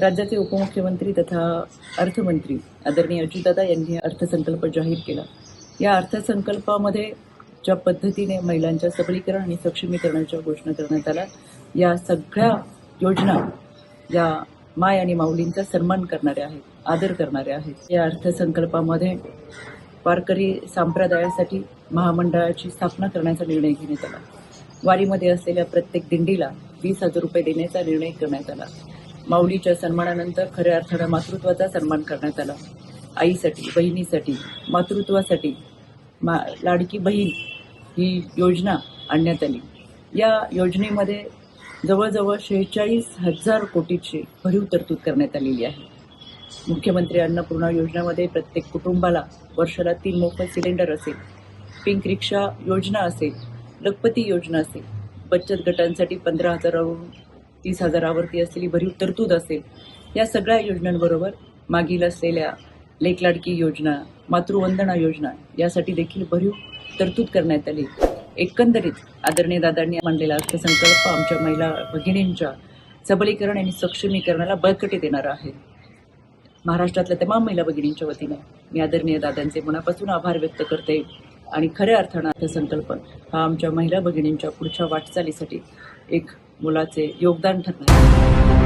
राज्याचे उपमुख्यमंत्री तथा अर्थमंत्री आदरणीय अजितदादा यांनी अर्थसंकल्प जाहीर केला। या अर्थसंकल्पामध्ये ज्या पद्धतीने महिलांच्या सबलीकरण आणि सक्षमीकरणाच्या घोषणा करण्यात आल्या, या सगळ्या योजना या माय आणि माऊलींचा सन्मान करणाऱ्या आहेत, आदर करणाऱ्या आहेत। या अर्थसंकल्पामध्ये वारकरी संप्रदायासाठी महामंडळाची स्थापना करण्याचा निर्णय घेण्यात आला। वारीमध्ये असलेल्या प्रत्येक दिंडीला 20,000 रुपये देण्याचा निर्णय करण्यात आला। माऊलीच्या सन्मानानंतर खऱ्या अर्थाने मातृत्वाचा सन्मान करण्यात आला। आईसाठी, बहिणीसाठी, मातृत्वासाठी लाडकी बहीण ही योजना आणण्यात आली। या योजनेमध्ये जवळजवळ 46,000 कोटीची भरीव तरतूद करण्यात आलेली आहे। मुख्यमंत्री अन्नपूर्णा योजनेमध्ये प्रत्येक कुटुंबाला वर्षाला 3 मोफत सिलेंडर असेल, पिंक रिक्षा योजना असेल, लखपती योजना असेल, बचत गटांसाठी 15,000वरून 30,000वरती असलेली भरीव तरतूद असेल। या सगळ्या योजनांबरोबर मागील असलेल्या लेक लाडकी योजना, मातृवंदना योजना यासाठी देखील भरीव तरतूद करण्यात आली। एकंदरीत आदरणीय दादांनी मांडलेला अर्थसंकल्प आमच्या महिला भगिनींच्या सबलीकरण आणि सक्षमीकरणाला बळकटी देणारा आहे। महाराष्ट्रातल्या तमाम महिला भगिनींच्या वतीने मी आदरणीय दादांचे मनापासून आभार व्यक्त करते आणि खऱ्या अर्थानं अर्थसंकल्प हा आमच्या महिला भगिनींच्या पुढच्या वाटचालीसाठी एक मोलाचे योगदान ठरणार आहे।